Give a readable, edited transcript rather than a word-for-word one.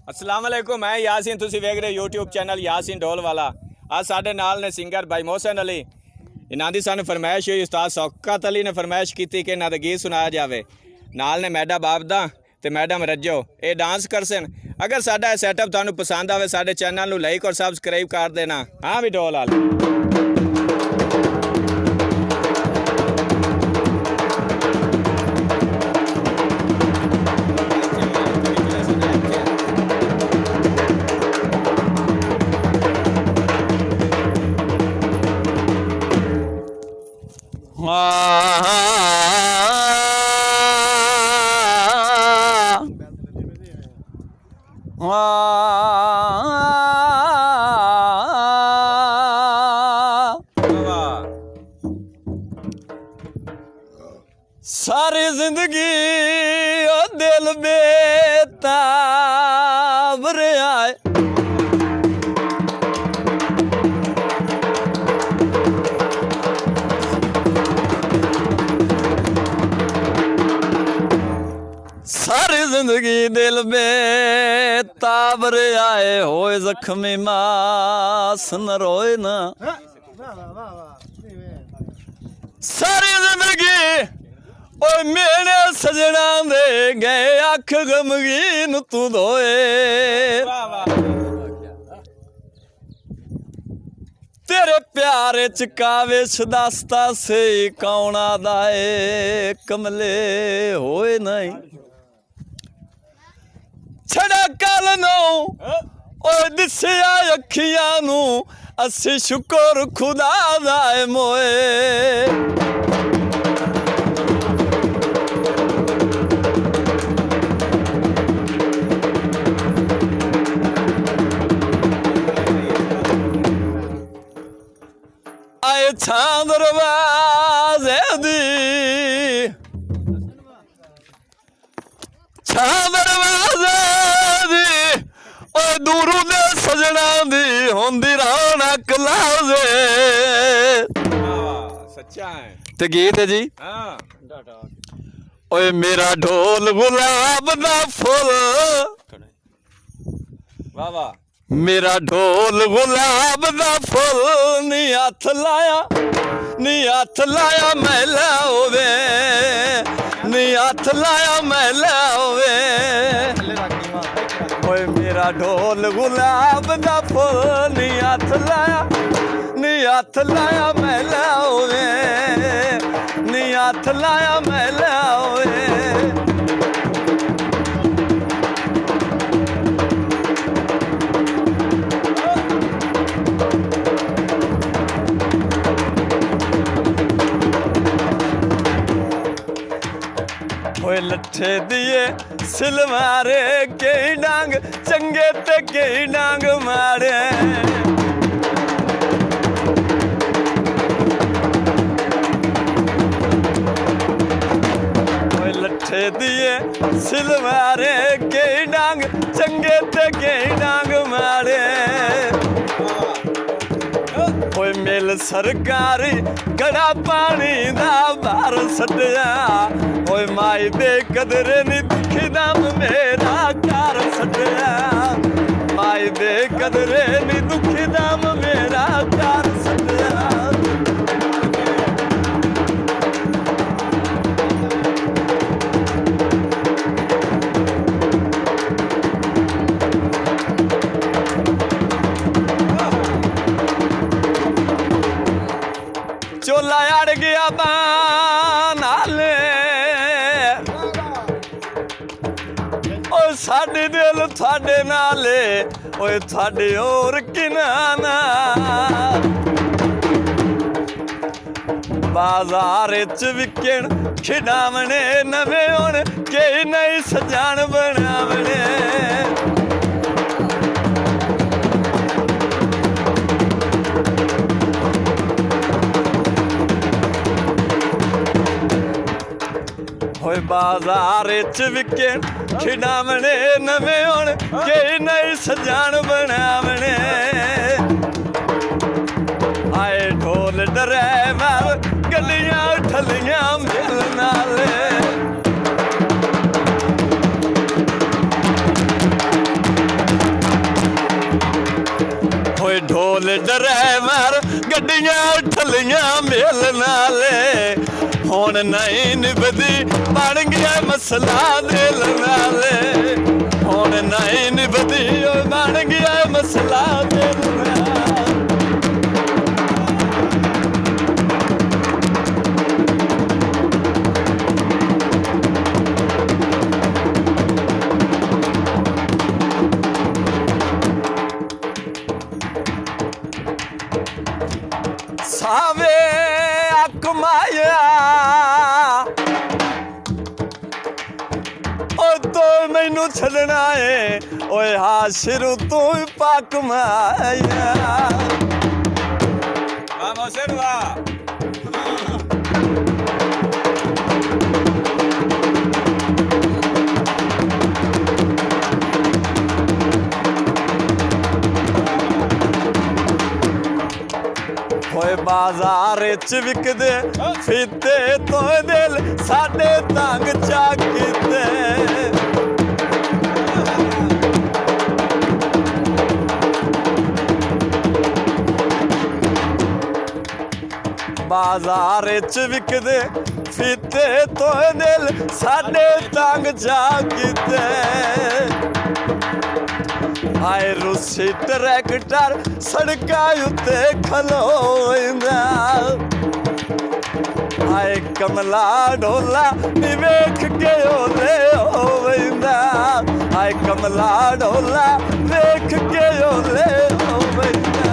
अस्सलाम वालेकुम, मैं यासीन, तुसी वेख रहे यूट्यूब चैनल यासीन ढोल वाला। आज साढ़े नाल ने सिंगर भाई मोहसिन अली। इन्हां दी सानू फरमाइश हुई, उस्ताद शौकत अली ने फरमाइश की कि इन्हां दा गीत सुनाया जाए। नाल ने मैडम बाबदा ते मैडम रज्जो ये डांस करसन। अगर साडा सैटअप तुहानू पसंद आवे साडे चैनल नू लाइक और सबसक्राइब कर देना। हाँ भी ढोल वाला सारी जिंदगी ओ दिल बेताब आए सारी जिंदगी दिल बेताब आए होए जख्मी मास न रोए ना। सारी जिंदगी ओ मेरे सजना दे गए अख गमगीन तू धोए। तेरे प्यारे च काविश दसता से कौन आदाए कमले होए नहीं। छड़ा कल नो ओ दिसिया अखियां नू अस्सी शुक्र खुदा दाए मोए। आए दरवाजे दी दरवाजे दी ओ दूरू दे सजना दी होंदी रौनक लाजे। सच्चा है ते गीत है जी। ओए मेरा ढोल गुलाब दा फुल वाह वाह। मेरा ढोल गुलाब दा फुल नी हथ लाया मैला होवे नी हथ लाया मैला होवे। ओए मेरा ढोल गुलाब दा फुल नी हथ लाया मैला होवे नी हथ लाया मैला होवे। ओए लट्ठे दिए सिल मारे कई डांग चंगे ते कई डांग मारे। ओए लट्ठे दिए सिल मारे कई डांग चंगे ते कई डांग मारे। ओए मिल सरकारी गड़ा पानी दा बार सटिया। ओए माई दे कदरे नी दुखी दम मेरा कार सटिया। माई दे कदरे नी दुखी दम मेरा कार सटिया। चोला अड़ गया नाले ओ साडे दिल थाडे नाले ओए थाडे और किनाना। बाजार च विकण खिडावने नवे हुण कई नई सजान बनावने। होए बाजार च विकण खिडावने नवे हुण कई नई सजान बनावने। आए ढोल ड्राइवर गलियां ठलियां मिलन नाले। ड्राइवर गड्डियां ठलियां मेल नाले हुण नहीं निभदी बन गया मसला दिल नाले हुण नहीं निभदी बन गया मसला दिल नाले सावे अक माया ओ तो मैनू छड़ना है ओए हाशिर तू पाक माया वाह मोहसिन वाह होए बाजार च विकदे फीते तो दिल साडे तंग चाकीते बाजार च विकदे फीते तो दिल साडे तंग चाकीते आए रूसी ट्रैक्टर सड़का उत्ते खलोइंदा आए कमला ढोला नी वेख के ओले होइंदा आए कमला ढोला वेख के ओले होइंदा